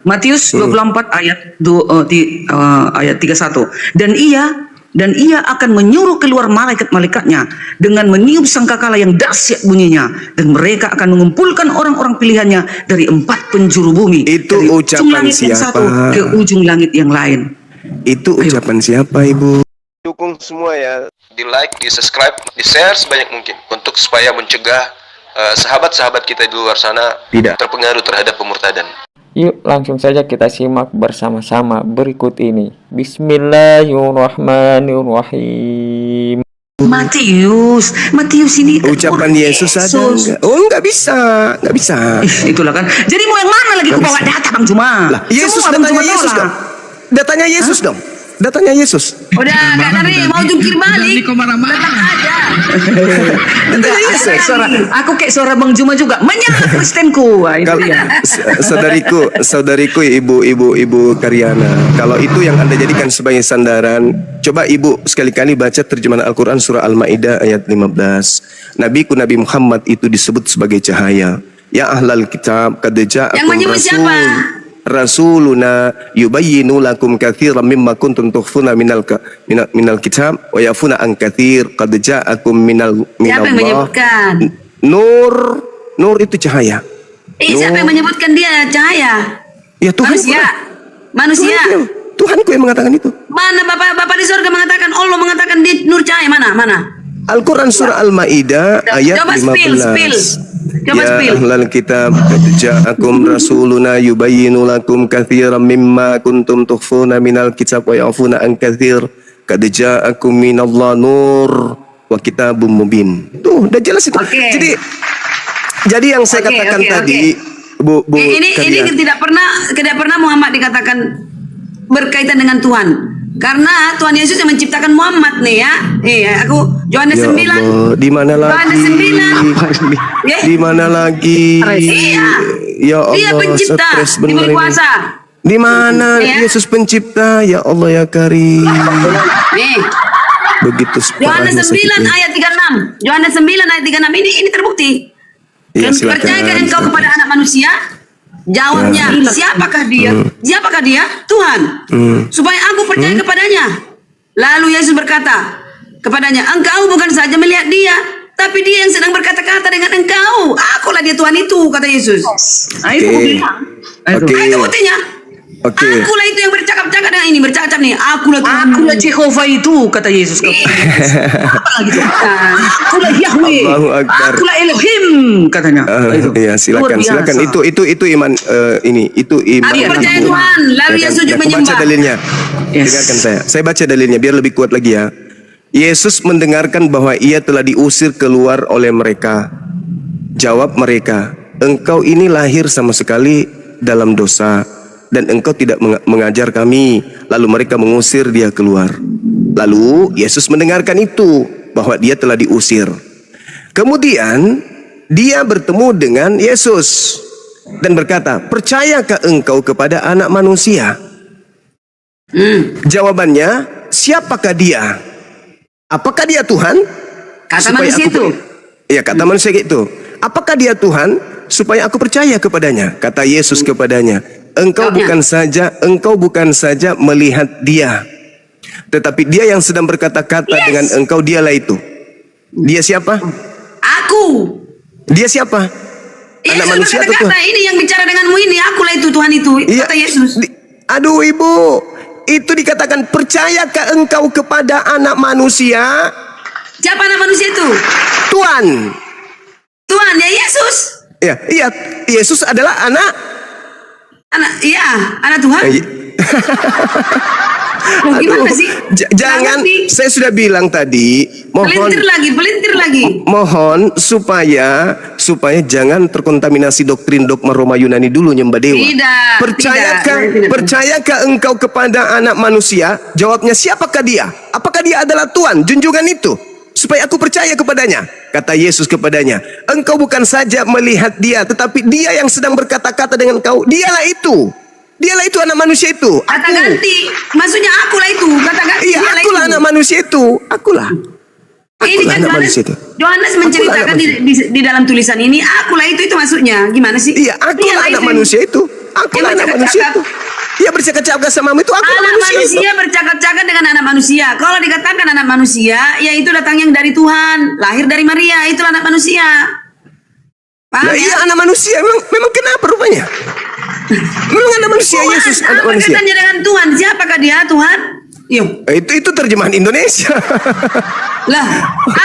Matius 24 ayat 31. Dan ia akan menyuruh keluar malaikat-malaikatnya dengan meniup sangkakala yang dahsyat bunyinya, dan mereka akan mengumpulkan orang-orang pilihannya dari 4 penjuru bumi, Itu dari ujung ucapan langit yang siapa? satu ke ujung langit yang lain. Itu ucapan siapa, Ibu? Dukung semua ya, di like, di subscribe, di share sebanyak mungkin untuk supaya mencegah sahabat-sahabat kita di luar sana tidak terpengaruh terhadap pemurtadan. Yuk langsung saja kita simak bersama-sama berikut ini. Bismillahirrahmanirrahim. Matius ini Ucapan Yesus ada enggak? Oh, enggak bisa. Itulah kan. Jadi mau yang mana lagi ku bawa data Bang Juma? Lah, Yesus, Semua datanya Bang Juma Yesus tolak. dong. Datanya Yesus dong. Datanya Yesus. Udah gak dari mau jungkir balik. Datang aja. Datanya Yesus. Aku kayak suara Bang Juma juga. Menyala Kristenku. Wah, itu Kalau dia. saudariku, ibu Karyana, kalau itu yang Anda jadikan sebagai sandaran, coba Ibu sekali-kali baca terjemahan Al-Quran surah Al-Maidah ayat 15. Nabi Muhammad itu disebut sebagai cahaya. Ya ahlal kitab, qad ja'akum rasuluna yubayyinu lakum katsiran mimma kuntum tukhfuna minal kitab wa yafuna an katsir qad ja'akum minal Siapa yang menyebutkan? Nur itu cahaya. Siapa yang menyebutkan dia cahaya? Ya Tuhan. Manusia. Tuhanku yang mengatakan itu. Mana Bapak di surga mengatakan, Allah mengatakan dia nur cahaya, mana? Al-Quran surah Al-Maidah ayat Coba 15. Coba Ya ahlal kitab, qad ja'akum rasuluna yubayyinu lakum katsiran mimma kuntum tukhfuna minal kitab wa ya'funa an katsir qad ja'akum minallahi nur wa kitabum mubin. Tuh, udah jelas itu. Okay. Jadi yang saya katakan tadi, Bu ini tidak pernah Muhammad dikatakan berkaitan dengan Tuhan. Karena Tuhan Yesus yang menciptakan Muhammad nih ya. Aku Yohanes 9. Di mana lagi? Yohanes 9. Di mana lagi? Iya. Ya Allah, Dia pencipta, diberi kuasa. Di mana Yesus pencipta? Ya Allah ya Karim. Nih. Begitu Yohanes 9 ayat 36. Yohanes 9 ayat 36 ini terbukti. Ya, percayakan engkau kepada anak manusia? Jawabnya, siapakah dia? Siapakah dia? Tuhan. Supaya aku percaya kepadanya. Lalu Yesus berkata kepadanya, engkau bukan saja melihat dia, tapi dia yang sedang berkata-kata dengan engkau. Akulah dia Tuhan itu, kata Yesus. Itu bilang. Itu buktinya. Akulah itu yang bercakap-cakap dengan ini, bercakap nih. Akulah Tuhan. Akulah Jehovah itu, kata Yesus. Apa lagi tuh? Akulah Yahweh. Allahu Akbar. Akulah Elohim, katanya. Iya, silakan. Itu iman itu iman. Aku percaya Tuhan, lalu Yesus juga menyembah. Baca dalilnya. Yes. Dengarkan saya baca dalilnya biar lebih kuat lagi ya. Yesus mendengarkan bahwa ia telah diusir keluar oleh mereka. Jawab mereka, engkau ini lahir sama sekali dalam dosa, dan engkau tidak mengajar kami. Lalu mereka mengusir dia keluar. Lalu Yesus mendengarkan itu, bahwa dia telah diusir. Kemudian dia bertemu dengan Yesus dan berkata, percayakah engkau kepada anak manusia? Jawabannya, siapakah dia? Apakah dia Tuhan? Kata manusia itu. Iya, kata manusia itu. Apakah dia Tuhan? Supaya aku percaya kepadanya. Kata Yesus kepadanya, engkau bukan saja melihat dia, tetapi dia yang sedang berkata-kata dengan engkau, dialah itu. Dia siapa? Aku. Dia siapa? Anak manusia atau Tuhan? Ini yang bicara denganmu ini, akulah itu Tuhan itu, kata Yesus. Aduh Ibu, itu dikatakan, percayakah engkau kepada anak manusia? Siapa anak manusia itu? Tuhan. Tuhan, ya Yesus. Iya, Yesus adalah anak Tuhan. Aduh, Gimana sih? Jangan, saya sudah bilang tadi, Pelintir lagi. Mohon supaya jangan terkontaminasi doktrin dogma Roma Yunani dulu nyembah dewa. Percayakah engkau kepada anak manusia? Jawabnya, siapakah dia? Apakah dia adalah Tuhan, junjungan itu? Supaya aku percaya kepadanya. Kata Yesus kepadanya, engkau bukan saja melihat dia, tetapi dia yang sedang berkata-kata dengan kau, dialah itu anak manusia itu. Kata ganti, maksudnya akulah itu. Kata ganti. Iya, akulah anak manusia itu. Akulah anak manusia itu. Yohanes menceritakan di dalam tulisan ini, akulah itu maksudnya. Gimana sih? Iya, akulah anak manusia itu. Akulah Yang anak manusia bercakap-cakap. itu. Dia bercakap-cakap sama itu, aku Anak manusia. manusia bercakap-cakap dengan anak manusia. Kalau dikatakan anak manusia, ya itu datang yang dari Tuhan, lahir dari Maria, itulah anak manusia. Paham Nah, ya? iya anak manusia, memang kenapa rupanya? Memang anak manusia, Tuhan, Yesus anak apa manusia. kaitannya dengan Tuhan? Siapakah dia Tuhan? Yuk. Itu terjemahan Indonesia. Lah,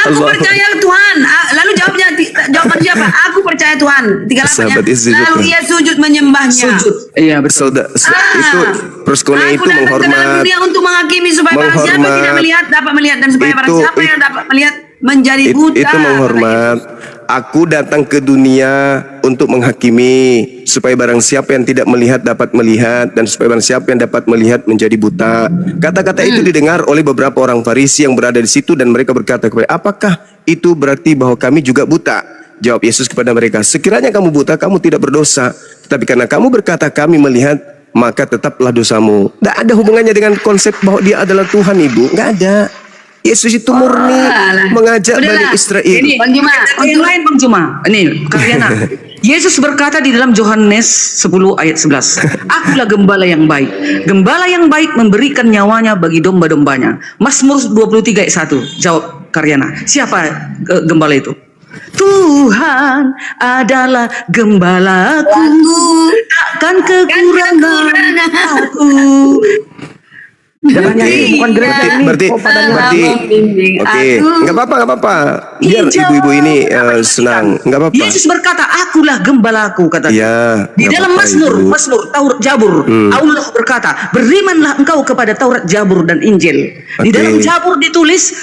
aku Allah. percaya Tuhan. Lalu jawaban siapa? Aku percaya Tuhan. 38 Sahabat ya. Yesus Lalu juga. ia sujud menyembahnya. Sujud. Iya betul. Itu persekolah Aku itu datang ke dalam menghormat. dunia untuk menghakimi supaya barang siapa yang Menghormat. tidak melihat dapat melihat dan supaya barang Itu- siapa yang dapat melihat menjadi buta. Itu menghormat. Aku datang ke dunia untuk menghakimi supaya barang siapa yang tidak melihat dapat melihat dan supaya barang siapa yang dapat melihat menjadi buta. Kata-kata itu didengar oleh beberapa orang Farisi yang berada di situ dan mereka berkata kepada, apakah itu berarti bahwa kami juga buta? Jawab Yesus kepada mereka, sekiranya kamu buta, kamu tidak berdosa. Tetapi karena kamu berkata kami melihat, maka tetaplah dosamu. Tidak ada hubungannya dengan konsep bahwa dia adalah Tuhan, Ibu. Tidak ada. Yesus itu murni Alah. mengajak Udahlah. Bani Israel. Ini Bang Juma, yang lain Bang Juma. Ini Karyana. Yesus berkata di dalam Yohanes 10 ayat 11, akulah gembala yang baik. Gembala yang baik memberikan nyawanya bagi domba-dombanya. Mazmur 23 ayat 1. Jawab Karyana. Siapa gembala itu? Tuhan adalah gembalaku, takkan kekurangan aku. Jangan nyanyi, bukan gereja ini. Berarti, oke, nggak apa-apa. Biar ibu-ibu ini senang, nggak apa-apa. Yesus berkata, akulah gembalaku, kata dia. Iya, Di nggak dalam apa-apa, Ibu. Mazmur, Taurat, Jabur, Allah berkata, berimanlah engkau kepada Taurat, Jabur dan Injil. Di Oke. dalam Jabur ditulis,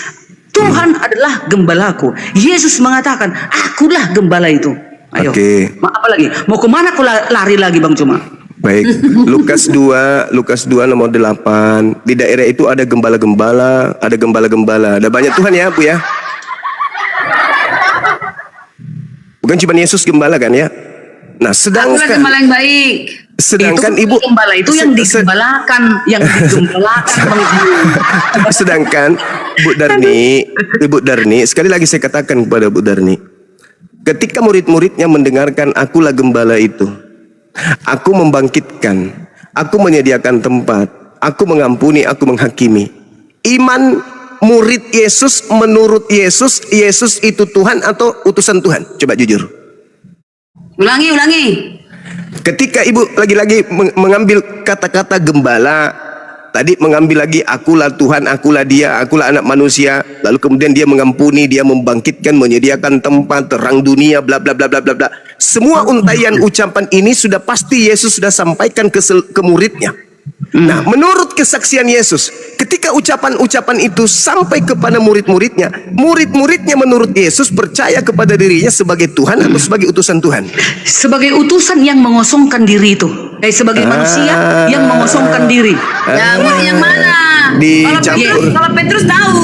Tuhan adalah gembalaku. Yesus mengatakan, akulah gembala itu. Ayo, Oke. apa lagi? Mau kemana kau lari lagi Bang Cuma? Baik, Lukas 2 nomor 8. Di daerah itu ada gembala-gembala, ada gembala-gembala. Ada banyak Tuhan ya, Bu ya. Bukan cuma Yesus gembala kan ya. Nah, Akulah sedangkan gembala yang baik. sedangkan itu Ibu gembala itu yang digembalakan, Bang Cuma. sedangkan Ibu Darni, sekali lagi saya katakan kepada Bu Darni, ketika murid-muridnya mendengarkan akulah gembala itu, aku membangkitkan, aku menyediakan tempat, aku mengampuni, aku menghakimi. Iman murid Yesus menurut Yesus, Yesus itu Tuhan atau utusan Tuhan? Coba jujur. Ulangi. Ketika Ibu lagi-lagi mengambil kata-kata gembala, tadi mengambil lagi akulah Tuhan, akulah dia, akulah anak manusia, lalu kemudian dia mengampuni, dia membangkitkan, menyediakan tempat, terang dunia, bla bla bla bla bla bla. Semua untaian ucapan ini sudah pasti Yesus sudah sampaikan ke muridnya. Nah, menurut kesaksian Yesus, ketika ucapan-ucapan itu sampai kepada murid-muridnya, murid-muridnya menurut Yesus percaya kepada dirinya sebagai Tuhan atau sebagai utusan Tuhan. Sebagai utusan yang mengosongkan diri itu. Sebagai manusia yang mengosongkan diri. Yang mana? Dicampur. Kalau Petrus tahu.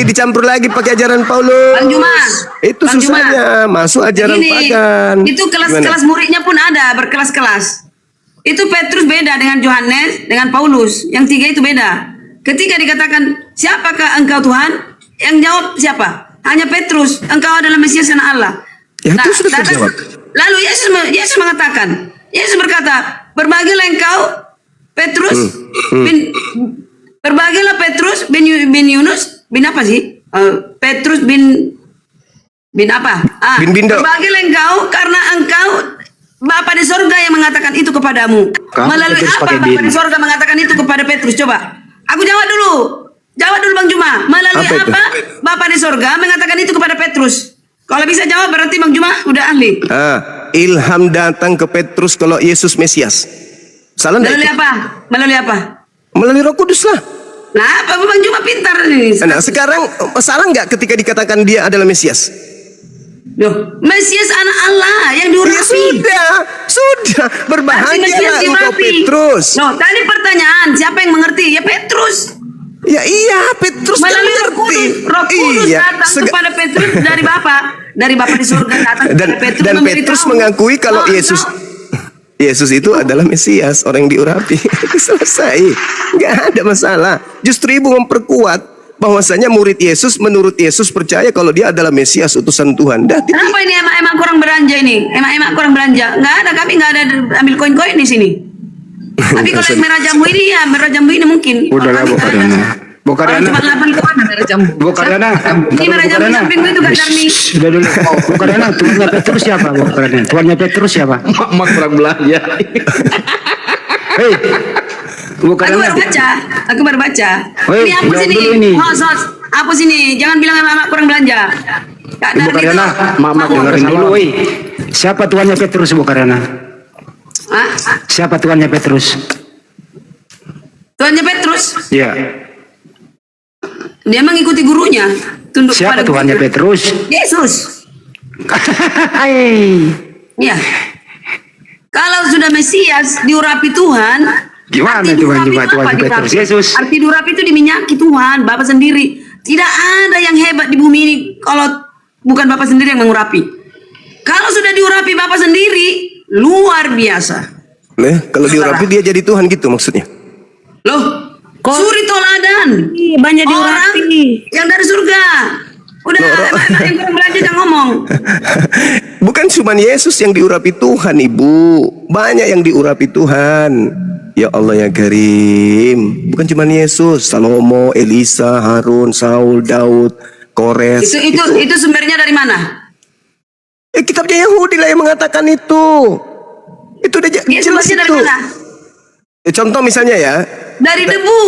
Dicampur lagi pakai ajaran Paulus. Bang Juma. Itu Bang Juma. susahnya, masuk ajaran Begini, pagan. Itu kelas-kelas muridnya pun ada, berkelas-kelas. Itu Petrus beda dengan Yohanes, dengan Paulus. Yang tiga itu beda. Ketika dikatakan, siapakah engkau Tuhan? Yang jawab siapa? Hanya Petrus. Engkau adalah Mesias anak Allah. Ya, itu sudah datang- terjawab. Lalu Yesus mengatakan, Yesus berkata, berbahagialah engkau Petrus berbahagialah Petrus bin Yunus bin apa sih? Petrus bin apa? Bin Bindo. Berbahagialah engkau karena engkau Bapa di sorga yang mengatakan itu kepadamu. Melalui Petrus apa pakai Bapa bin? di sorga mengatakan itu kepada Petrus? Coba. Aku jawab dulu. Jawab dulu Bang Juma. Melalui Apa itu? apa Bapa di sorga mengatakan itu kepada Petrus? Kalau bisa jawab berarti Bang Juma udah ahli. Ilham datang ke Petrus kalau Yesus Mesias. Salah enggak Melalui itu? apa? Melalui apa? Melalui Roh Kudus lah. Nah, apa Bang Juma pintar ini? Nah, sekarang salah nggak ketika dikatakan dia adalah Mesias? Loh, Mesias anak Allah yang Ya diurapi. sudah. Berbahagialah Mesias engkau diurapi. Petrus. No, tadi pertanyaan, siapa yang mengerti? Ya Petrus. Ya iya, Petrus kan Melalui Roh mengerti. Kudus. Roh Kudus Iya, datang kepada Petrus dari Bapa. Dari Bapa di surga datang dan kepada Petrus. dan memberitahu. Petrus mengakui kalau Oh, Yesus itu adalah Mesias, orang yang diurapi. Selesai, nggak ada masalah. Justru Ibu memperkuat bahwasanya murid Yesus menurut Yesus percaya kalau dia adalah Mesias utusan Tuhan. Dah, Kenapa ini emak-emak kurang belanja ini? Emak-emak kurang belanja. Nggak ada, kami nggak ada ambil koin-koin di sini. Tapi kalau yang merah jambu ini ya, merah jambu ini mungkin. Udahlah Bu Karyana. Bu Karyana. Cuma 8 kawan merah jambu. Bu Karyana. Ini merah jambu samping itu kan Darmi. Sudah dulu. Bu Karyana, tuannya Petrus siapa Bu Karyana? Tuannya Petrus siapa? Mak kurang belanja. Hei. Bu Aku Karyana. baru baca. Woi, Ini hapus jawab ini. dulu ini. Hos. Hapus ini. Jangan bilang emak-emak kurang belanja. Kak Bu Darmi Karyana, itu- Mama dengerin dulu, woi. Siapa tuannya Petrus Bu Karyana? Hah? Siapa tuannya Petrus? Tuannya Petrus, Iya. dia mengikuti gurunya. Tunduk Siapa pada tuannya gurunya. Petrus? Yesus. Hai. Iya. Kalau sudah Mesias diurapi Tuhan, Gimana arti Tuhan diurapi juga itu Tuhan apa? Petrus Diurapi. Yesus? Arti diurapi itu diminyaki Tuhan, Bapa sendiri. Tidak ada yang hebat di bumi ini kalau bukan Bapa sendiri yang mengurapi. Kalau sudah diurapi Bapa sendiri, luar biasa. Kalau diurapi dia jadi Tuhan gitu maksudnya. Loh, suri toladan. Banyak Orang diurapi. yang dari surga. Udah, emak-emak yang kurang belajar jangan ngomong. Bukan cuma Yesus yang diurapi Tuhan, Ibu. Banyak yang diurapi Tuhan. Ya Allah ya Karim. Bukan cuma Yesus, Salomo, Elisa, Harun, Saul, Daud, Kores. Itu sumbernya dari mana? Kitabnya Yahudi lah yang mengatakan itu. Itu udah Dia jelas sumbernya dari itu. mana? Contoh misalnya ya. Dari debu.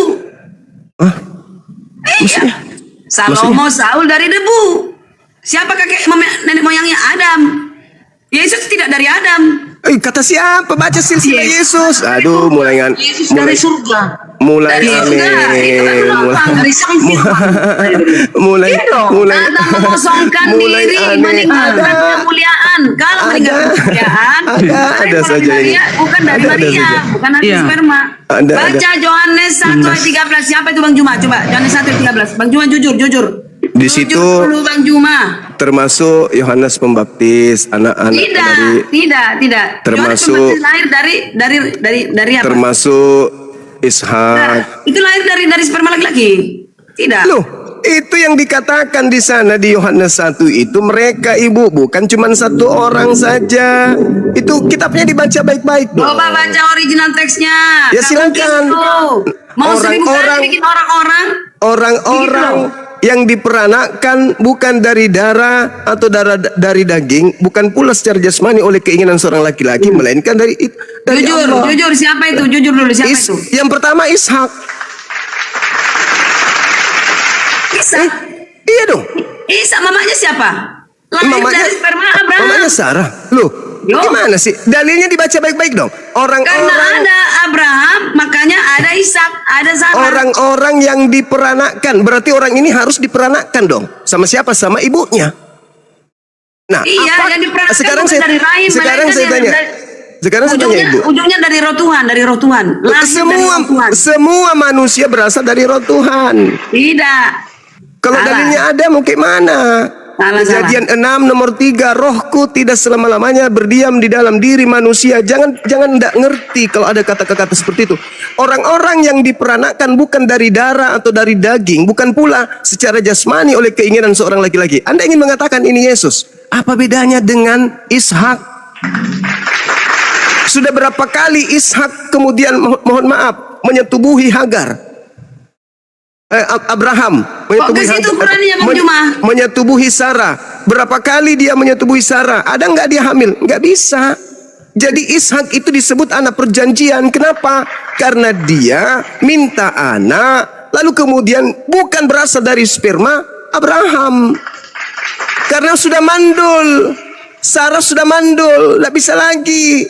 Iya. Salomo, Saul dari debu. Siapa nenek moyangnya Adam? Yesus tidak dari Adam. Kata siapa? Baca silsilah Yesus. Aduh, mulai Yesus dari surga. mulai Dari surga. Itu kan penumpang dari sang firman. mulai Iya dong. Datang mengosongkan diri, meninggalkan kemuliaan. Kalau meninggalkan kemuliaan, ada saja ini. bukan dari Ada Maria, saja. bukan dari Iya. sperma. Ada. Baca Yohanes 1 ayat 13. Siapa itu Bang Juma? Coba Yohanes 1 ayat 13. Bang Juma jujur. Di situ Jujur dulu Bang Juma. termasuk Yohanes Pembaptis, anak-anak dari Tidak. Termasuk- Yohanes Pembaptis lahir dari apa? termasuk Ishak. Itu lahir dari sperma laki-laki. Tidak. Loh, itu yang dikatakan di sana di Yohanes 1 itu mereka Ibu, bukan cuma satu orang saja. Itu kitabnya dibaca baik-baik dong. Coba baca original teksnya. Ya, Nggak silakan. mungkin itu. Mau seribu Orang-orang- kali bikin orang-orang. Orang-orang yang diperanakan bukan dari darah atau dari daging, bukan pula secara jasmani oleh keinginan seorang laki-laki, melainkan dari Allah. Jujur siapa itu? Jujur dulu siapa itu? Yang pertama Ishak. Isa. Iya dong. Isa mamanya siapa? Lahir dari sperma Abraham. Mamanya Sarah. Loh, Yo. gimana sih? Dalilnya dibaca baik-baik dong. Karena Orang-orang ada Abraham, makanya ada Ishak, ada Sarah. orang-orang yang diperanakan, berarti orang ini harus diperanakan dong. Sama siapa? Sama ibunya. Nah, Iya, yang diperanakan sekarang bukan saya dari rahim, sekarang melainkan saya tanya. Sekarang saya tanya Ibu. Ujungnya dari roh Tuhan, dari roh Tuhan. Lahir dari roh Tuhan. Semua manusia berasal dari roh Tuhan. Tidak. Kalau Salah. dalilnya ada mungkin mana? Salah. Kejadian 6 nomor 3, rohku tidak selama-lamanya berdiam di dalam diri manusia. Jangan ndak ngerti kalau ada kata-kata seperti itu. Orang-orang yang diperanakan bukan dari darah atau dari daging, bukan pula secara jasmani oleh keinginan seorang laki-laki. Anda ingin mengatakan ini Yesus. Apa bedanya dengan Ishak? Sudah berapa kali Ishak kemudian mohon maaf menyetubuhi Hagar? Abraham ke situ Qurannya, Bang Juma? menyetubuhi Sarah. Berapa kali dia menyetubuhi Sarah? Ada nggak dia hamil? Nggak bisa. Jadi Ishak itu disebut anak perjanjian. Kenapa? Karena dia minta anak, lalu kemudian bukan berasal dari sperma Abraham. Karena sudah mandul, Sarah sudah mandul, nggak bisa lagi.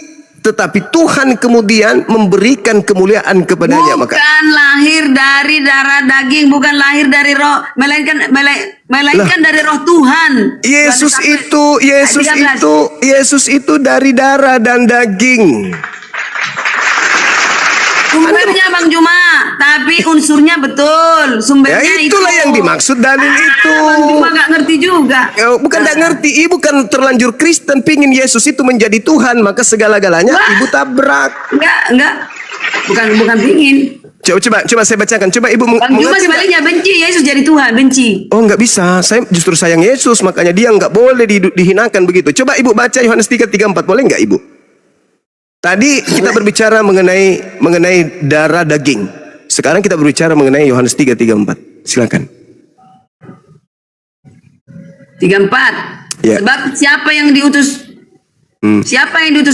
Tetapi Tuhan kemudian memberikan kemuliaan kepadanya. Bukan lahir dari darah daging, bukan lahir dari roh, melainkan dari roh Tuhan. Yesus Yohanes 1 ayat 13. Yesus itu dari darah dan daging. Sumbernya Bang Juma, tapi unsurnya betul. Sumbernya Ya itulah itu. yang dimaksud dalil itu. Bang Juma nggak ngerti juga. Bukan tidak ngerti, ibu kan terlanjur Kristen, pingin Yesus itu menjadi Tuhan, maka segala-galanya Wah. ibu tabrak. Enggak. Bukan pingin. Coba saya bacakan. Coba Ibu Bang Juma mengerti nggak? sebaliknya benci Yesus jadi Tuhan, benci. Oh, nggak bisa. Saya justru sayang Yesus, makanya dia nggak boleh dihinakan begitu. Coba Ibu baca Yohanes 3:34, boleh nggak Ibu? Tadi kita berbicara mengenai darah daging. Sekarang kita berbicara mengenai Yohanes 3:34. Silakan. 34. Ya. Sebab siapa yang diutus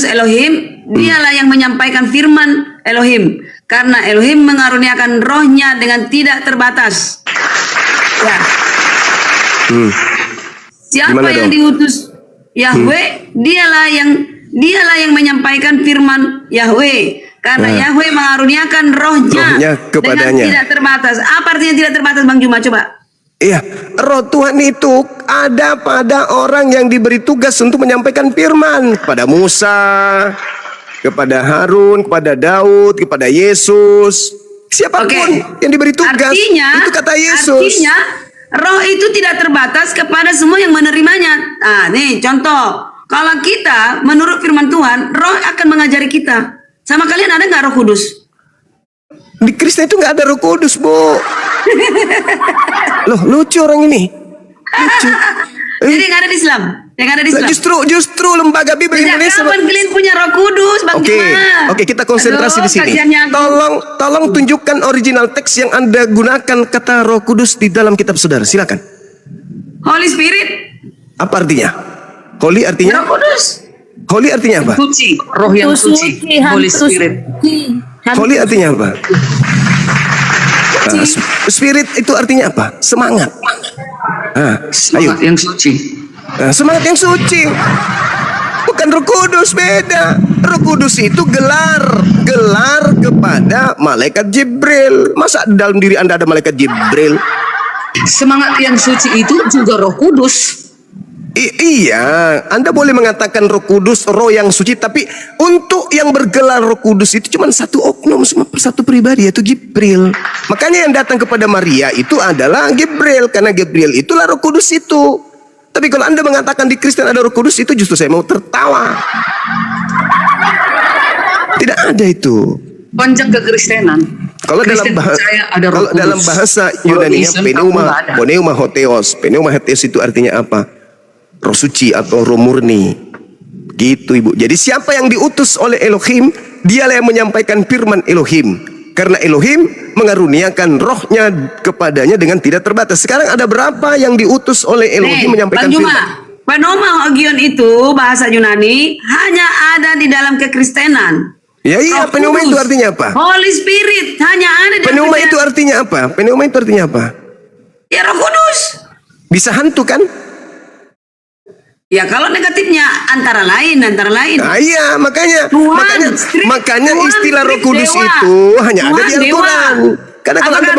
Elohim, dialah yang menyampaikan firman Elohim. Karena Elohim mengaruniakan rohnya dengan tidak terbatas. Ya. Siapa Gimana yang dong? diutus Yahweh, dialah yang menyampaikan firman Yahweh. Karena Yahweh mengaruniakan rohnya dengan kepadanya. tidak terbatas. Apa artinya tidak terbatas, Bang Juma? Coba. Iya, roh Tuhan itu ada pada orang yang diberi tugas untuk menyampaikan firman. Kepada Musa, kepada Harun, kepada Daud, kepada Yesus. Siapapun yang diberi tugas, itu kata Yesus. Artinya, roh itu tidak terbatas kepada semua yang menerimanya. Nah, nih contoh. Kalau kita menurut firman Tuhan, roh akan mengajari kita. Sama kalian ada nggak Roh Kudus? Di Kristen itu nggak ada Roh Kudus, Bu. Loh, lucu orang ini. Lucu. Jadi nggak ada di Islam. Yang ada di Islam. Justru lembaga Bible Sejak Indonesia. kapan kalian punya Roh Kudus, Bang Juma? Oke, kita konsentrasi di sini. kasihannya aku. Tolong tunjukkan original teks yang Anda gunakan kata Roh Kudus di dalam kitab saudara. Silakan. Holy Spirit. Apa artinya? Holy artinya? Roh Kudus. Holy artinya apa? Suci, roh yang suci, Holy Spirit. Holy artinya apa? Nah, spirit itu artinya apa? Semangat. Ayo. Semangat yang suci. Nah, semangat yang suci. Bukan Roh Kudus, beda. Roh Kudus itu gelar kepada malaikat Jibril. Masa dalam diri Anda ada malaikat Jibril? Semangat yang suci itu juga Roh Kudus. Iya, Anda boleh mengatakan Roh Kudus, roh yang suci, tapi untuk yang bergelar Roh Kudus itu cuma satu oknum, satu pribadi, yaitu Jibril. Makanya yang datang kepada Maria itu adalah Jibril, karena Jibril itulah Roh Kudus itu. Tapi kalau Anda mengatakan di Kristen ada Roh Kudus, itu justru saya mau tertawa. Tidak ada itu. Panjang kekristenan. Kalau Kristen percaya ada Roh Kudus. dalam bahasa Kalau Yunani, Islam tahu nggak ada. pneuma hotheos. Pneuma hotheos itu artinya apa? Roh suci atau roh murni. Gitu, Ibu. Jadi siapa yang diutus oleh Elohim, dialah yang menyampaikan firman Elohim. Karena Elohim mengaruniakan rohnya kepadanya dengan tidak terbatas. Sekarang ada berapa yang diutus oleh Elohim menyampaikan Bang Juma, firman? Pneuma Hagion itu bahasa Yunani hanya ada di dalam kekristenan. Ya iya, Roh pneuma Kudus, itu artinya apa? Holy Spirit hanya ada di Pneuma dalam itu artinya apa? Pneuma itu artinya apa? Ya Roh Kudus. Bisa hantu kan? Ya kalau negatifnya antara lain. Nah, iya, makanya Tuhan, istilah Roh Kudus dewa. itu hanya ada di Tuhan, Al-Quran. Karena kalau Anda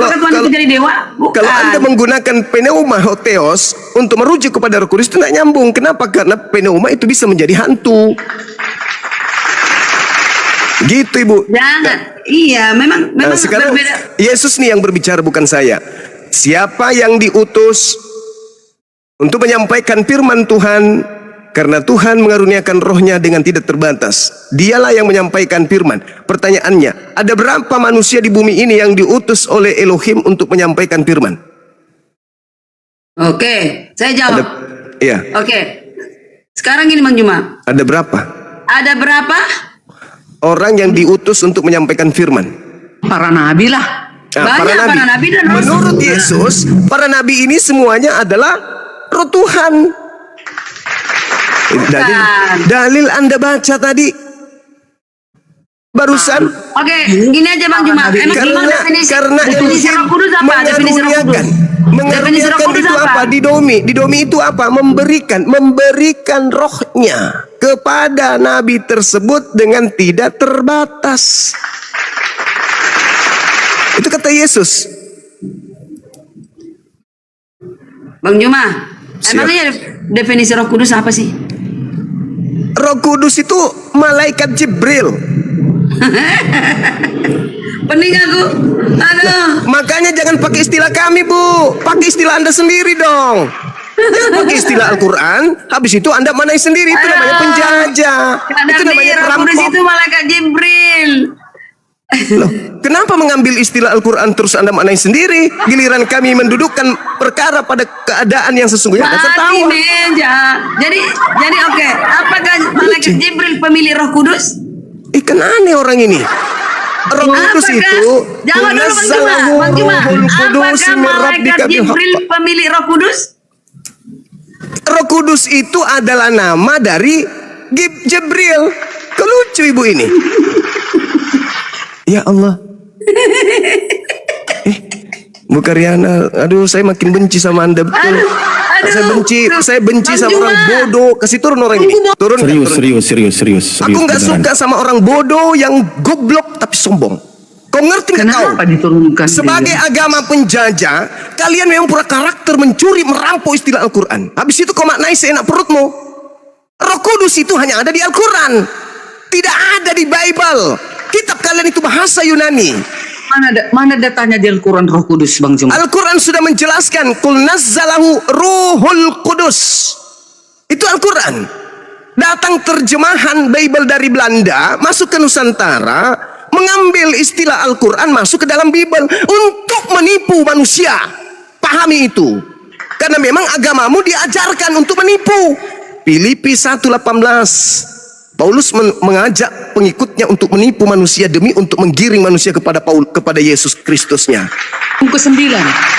Apakah Tuhan itu jadi dewa? Bukan. kalau Anda menggunakan pneuma hotheos untuk merujuk kepada Roh Kudus itu tidak nyambung. Kenapa? Karena pneuma itu bisa menjadi hantu. Gitu, Ibu. Jangan. Iya, memang Sekarang berbeda. Yesus nih yang berbicara, bukan saya. Siapa yang diutus untuk menyampaikan firman Tuhan, karena Tuhan mengaruniakan rohnya dengan tidak terbatas. Dialah yang menyampaikan firman. Pertanyaannya, ada berapa manusia di bumi ini yang diutus oleh Elohim untuk menyampaikan firman? Oke, saya jawab. Iya. Oke. Sekarang gini Bang Juma. Ada berapa Ada berapa? orang yang diutus untuk menyampaikan firman? Para nabi lah. Nah, Banyak para nabi dan rasul. Menurut Yesus, para nabi ini semuanya adalah roh Tuhan. Dalil Anda baca tadi barusan. Oke, gini aja Bang Juma. Emang gimana definisi Roh Kudus apa? Definisi Roh Kudus. Definisi Roh Kudus itu apa? Didomi itu apa? Memberikan rohnya kepada nabi tersebut dengan tidak terbatas. Itu kata Yesus. Bang Juma, emangnya definisi Roh Kudus apa sih? Roh Kudus itu malaikat Jibril. Pening aku. Aduh. Makanya jangan pakai istilah kami, Bu. Pakai istilah Anda sendiri dong. Jangan pakai istilah Al-Quran, habis itu Anda manai sendiri. Itu namanya penjajah. Itu namanya Roh Kudus perampok. itu malaikat Jibril. Loh, kenapa mengambil istilah Al-Quran terus Anda maknai sendiri? Giliran kami mendudukkan perkara pada keadaan yang sesungguhnya, Anda Mati tertawa. meja. Jadi oke. Apakah malaikat Jibril pemilik Roh Kudus? Kan aneh orang ini. Roh Kudus itu Jawab dulu Bang Juma. Bang Juma, apakah malaikat Jibril pemilik Roh Kudus? Roh Kudus itu adalah nama dari Jibril. Kelucu ibu ini. Ya Allah. Bu Karyana, aduh saya makin benci sama Anda betul. Saya benci Bang sama Juma. orang bodoh. Kasih turun orang ini. Turun. Serius. Aku nggak suka sama orang bodoh yang goblok tapi sombong. Kau ngerti nggak kau? Kenapa diturunkan? Sebagai dia? agama penjajah, kalian memang pura karakter mencuri, merampok istilah Al-Quran. Habis itu kau maknai seenak perutmu. Roh Kudus itu hanya ada di Al-Quran, tidak ada di Bible. Kitab kalian itu bahasa Yunani. Mana datanya di Al-Quran Roh Kudus, Bang Juma? Al-Quran sudah menjelaskan, Qul nazzalahu Ruhul Qudus. Itu Al-Quran. Datang terjemahan Bible dari Belanda masuk ke Nusantara, mengambil istilah Al-Quran masuk ke dalam Bible untuk menipu manusia. Pahami itu. Karena memang agamamu diajarkan untuk menipu. Filipi 1:18. Paulus mengajak pengikutnya untuk menipu manusia demi untuk menggiring manusia kepada Yesus Kristusnya. Yang ke-9,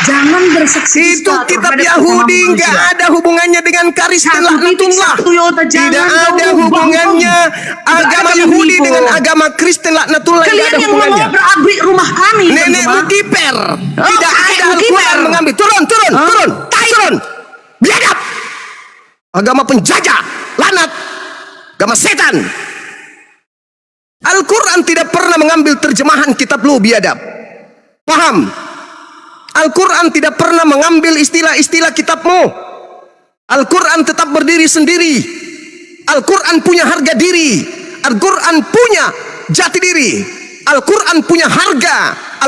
jangan bersaksi Itu dusta kitab terhadap Yahudi, sesama nggak manusia. ada hubungannya dengan karis dan laknatullah. Satu Yota, Tidak jangan ada kau hubungannya Tidak agama ada Yahudi menipu. dengan agama Kristen laknatullah. Tidak Kalian ada yang hubungannya. mau berabrik rumah kami, Bang Nenek Juma. Kiper. Oh, Tidak kakek ada Kiper. Al-Quran mengambil. Turun. Biadab. Agama penjajah, lanat, agama setan. Al-Quran tidak pernah mengambil terjemahan kitab lu, biadab. Paham? Al-Quran tidak pernah mengambil istilah-istilah kitabmu. Al-Quran tetap berdiri sendiri. Al-Quran punya harga diri. Al-Quran punya jati diri. Al-Quran punya harga.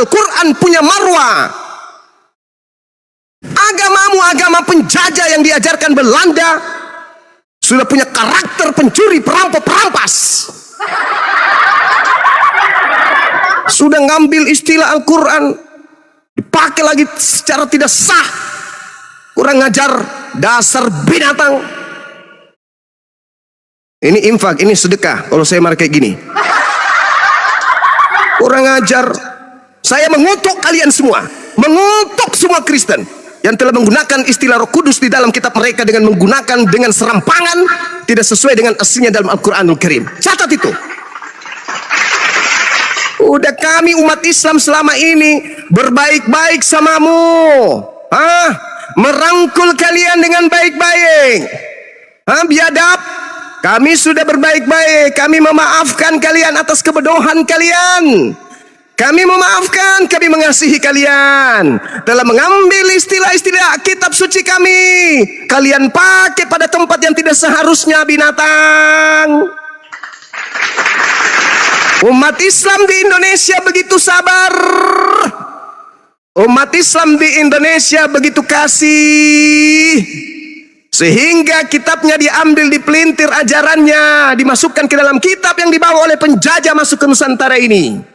Al-Quran punya marwah. Agamamu agama penjajah yang diajarkan Belanda sudah punya karakter pencuri, perampok, perampas. Sudah ngambil istilah Al-Quran, dipakai lagi secara tidak sah. Kurang ngajar, dasar binatang. Ini infak, ini sedekah. Kalau saya marah kayak gini, kurang ngajar. Saya mengutuk kalian semua, mengutuk semua Kristen yang telah menggunakan istilah Roh Kudus di dalam kitab mereka dengan menggunakan dengan serampangan tidak sesuai dengan aslinya dalam Al-Quranul Karim. Catat itu. Udah kami umat Islam selama ini berbaik-baik samamu, merangkul kalian dengan baik-baik, biadab. Kami sudah berbaik-baik, kami memaafkan kalian atas kebodohan kalian. Kami memaafkan, kami mengasihi kalian. Dalam mengambil istilah-istilah kitab suci kami, kalian pakai pada tempat yang tidak seharusnya, binatang. Umat Islam di Indonesia begitu sabar. Umat Islam di Indonesia begitu kasih. Sehingga kitabnya diambil, dipelintir ajarannya, dimasukkan ke dalam kitab yang dibawa oleh penjajah masuk ke Nusantara ini.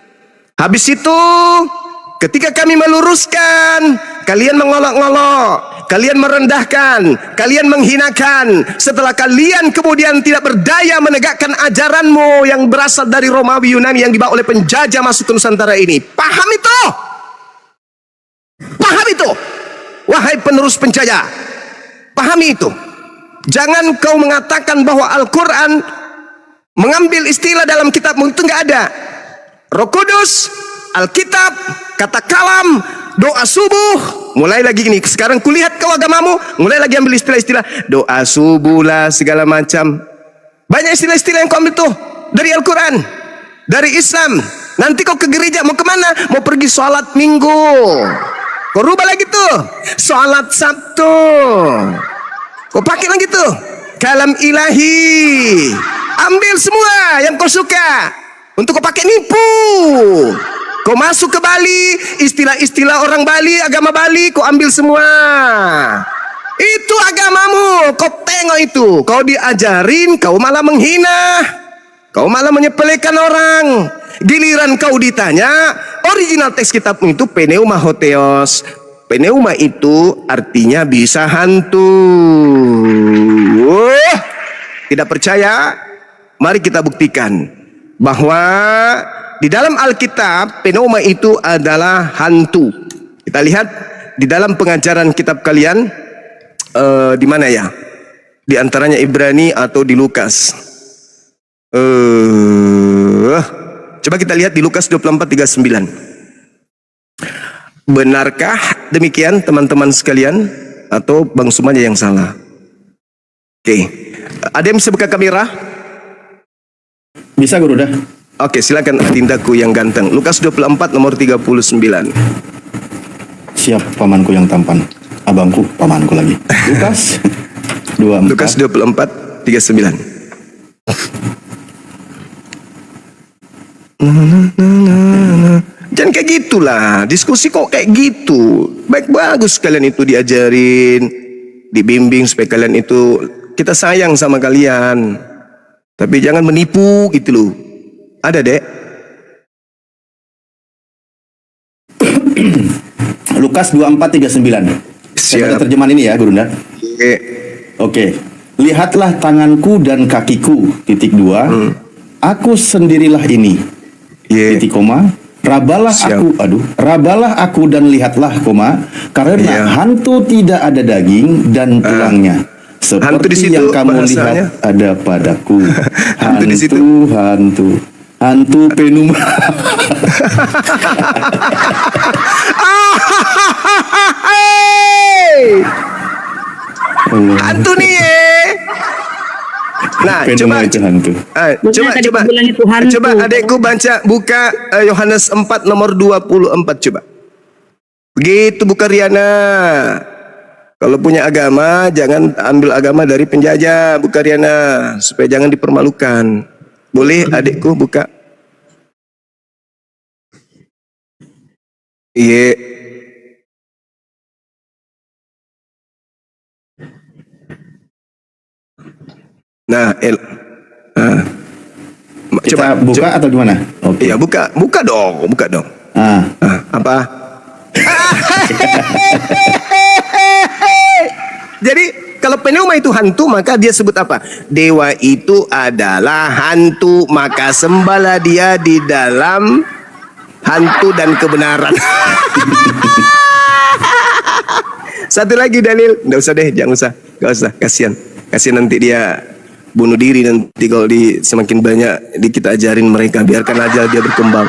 Habis itu, ketika kami meluruskan, kalian mengolok-ngolok, kalian merendahkan, kalian menghinakan. Setelah kalian kemudian tidak berdaya menegakkan ajaranmu yang berasal dari Romawi Yunani yang dibawa oleh penjajah masuk ke Nusantara ini. Paham itu? Paham itu? Wahai penerus penjajah, pahami itu. Jangan kau mengatakan bahwa Al-Quran mengambil istilah dalam kitabmu, itu nggak ada. Roh Kudus, Alkitab, kata kalam, doa subuh, mulai lagi ini. Sekarang kulihat kau agamamu, mulai lagi ambil istilah-istilah doa subuh lah segala macam. Banyak istilah-istilah yang kau ambil tuh dari Al-Quran, dari Islam. Nanti kau ke gereja, mau kemana? Mau pergi sholat minggu, kau rubah lagi tuh sholat Sabtu, kau pakai lagi tuh kalam ilahi. Ambil semua yang kau suka untuk kau pakai nipu. Kau masuk ke Bali, istilah-istilah orang Bali, agama Bali, kau ambil semua. Itu agamamu, kau tengok itu. Kau diajarin, kau malah menghina, kau malah menyepelekan orang. Giliran kau ditanya, original teks kitabmu itu pneuma hotheos. Pneuma itu artinya bisa hantu. Tidak percaya? Mari kita buktikan bahwa di dalam Alkitab pneuma itu adalah hantu. Kita lihat di dalam pengajaran kitab kalian di mana ya? Di antaranya Ibrani atau di Lukas. Coba kita lihat di Lukas 24:39. Benarkah demikian teman-teman sekalian atau Bang Sumanya yang salah? Oke. Ada yang bisa buka kamera? Bisa Guru dah. Oke, silakan Adindaku yang ganteng. Lukas 24 nomor 39. Siap pamanku yang tampan. Abangku, pamanku lagi. Lukas 24. Lukas 24:39. Jangan kayak gitulah. Diskusi kok kayak gitu. Bagus kalian itu diajarin, dibimbing supaya kalian itu, kita sayang sama kalian. Tapi jangan menipu gitu loh. Ada, Dek? Lukas 24:39. Saya baca terjemahan ini ya, Gurunda. Oke. Lihatlah tanganku dan kakiku, titik 2. Aku sendirilah ini. Titik koma. Rabalah aku dan lihatlah koma, karena hantu tidak ada daging dan tulangnya. Seperti yang kamu lihat ada padaku. Hantu pneuma. Hantu nih ya. Nah, coba adekku buka Yohanes 4 nomor 24 coba. Begitu buka Riana. Kalau punya agama, jangan ambil agama dari penjajah, buka Riana, supaya jangan dipermalukan. Boleh adekku buka? Iya. Nah, Kita buka atau gimana? Iya, buka dong. Apa? Jadi kalau pneuma itu hantu, maka dia sebut apa? Dewa itu adalah hantu, maka sembahlah dia di dalam hantu dan kebenaran. Satu lagi dalil, nggak usah deh, jangan usah, kasihan nanti dia bunuh diri nanti kalau semakin banyak kita ajarin mereka, biarkan aja dia berkembang.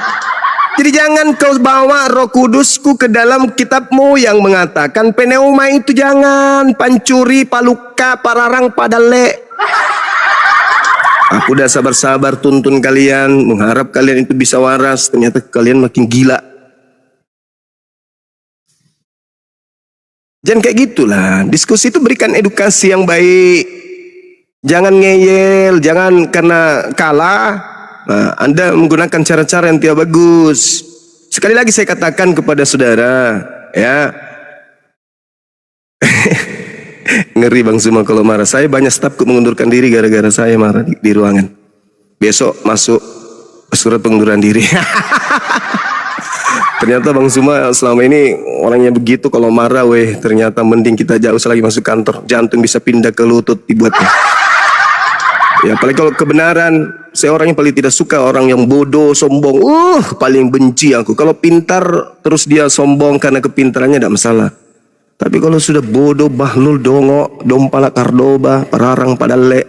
Jadi jangan kau bawa Roh Kudusku ke dalam kitabmu yang mengatakan pneuma itu jangan, pancuri, paluka, pararang, padale. Aku udah sabar-sabar tuntun kalian, mengharap kalian itu bisa waras, ternyata kalian makin gila. Jangan kayak gitulah. Diskusi itu berikan edukasi yang baik. Jangan ngeyel, jangan karena kalah. Nah, Anda menggunakan cara-cara yang tidak bagus. Sekali lagi saya katakan kepada saudara, ya. Ngeri Bang Suma kalau marah. Saya banyak stafku mengundurkan diri gara-gara saya marah di ruangan. Besok masuk surat pengunduran diri. Ternyata Bang Suma selama ini orangnya begitu, kalau marah ternyata mending kita jauh lagi masuk kantor. Jantung bisa pindah ke lutut dibuatnya. Ya, apalagi kalau kebenaran, saya orang yang paling tidak suka orang yang bodoh, sombong. Paling benci aku. Kalau pintar terus dia sombong karena kepintarannya tidak masalah. Tapi kalau sudah bodoh, bahlul, dongok, dompala, kardoba, pararang, padale,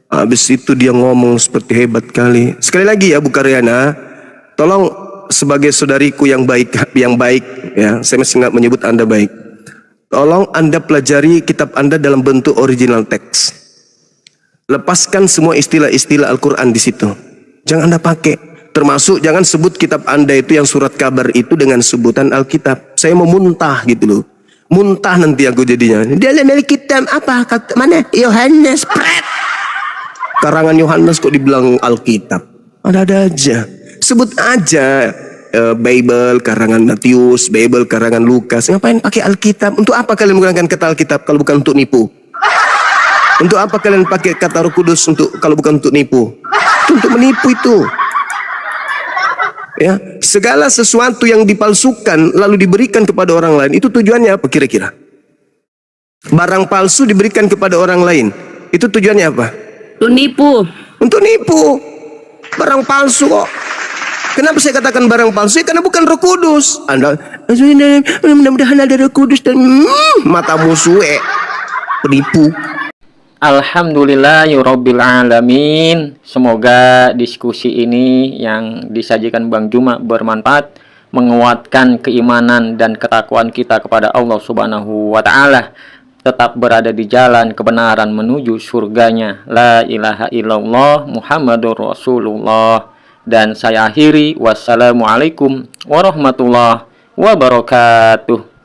habis itu dia ngomong seperti hebat kali. Sekali lagi ya Bu Karyana, tolong sebagai saudariku yang baik ya, saya masih nggak menyebut Anda baik. Tolong Anda pelajari kitab Anda dalam bentuk original teks. Lepaskan semua istilah-istilah Al-Quran di situ. Jangan Anda pakai. Termasuk jangan sebut kitab Anda itu yang surat kabar itu dengan sebutan Alkitab. Saya mau muntah gitu loh. Muntah nanti aku jadinya. Dalam Alkitab apa? Mana? Yohanes. Karangan Yohanes kok dibilang Alkitab? Ada-ada aja. Sebut aja Bible karangan Matius, Bible karangan Lukas. Ngapain pakai Alkitab? Untuk apa kalian menggunakan kata Alkitab kalau bukan untuk nipu? Untuk apa kalian pakai kata Roh Kudus kalau bukan untuk nipu? Itu untuk menipu itu. Ya, segala sesuatu yang dipalsukan lalu diberikan kepada orang lain, itu tujuannya apa kira-kira? Barang palsu diberikan kepada orang lain, itu tujuannya apa? Nipu. Untuk nipu. Barang palsu kok. Kenapa saya katakan barang palsu? Karena bukan Roh Kudus. Anda mudah-mudahan ada Roh Kudus dan mata musuh penipu. Alhamdulillahirabbil alamin. Semoga diskusi ini yang disajikan Bang Juma bermanfaat, menguatkan keimanan dan ketakwaan kita kepada Allah Subhanahu wa taala, tetap berada di jalan kebenaran menuju surganya. La ilaha illallah Muhammadur Rasulullah. Dan saya akhiri, wassalamualaikum warahmatullahi wabarakatuh.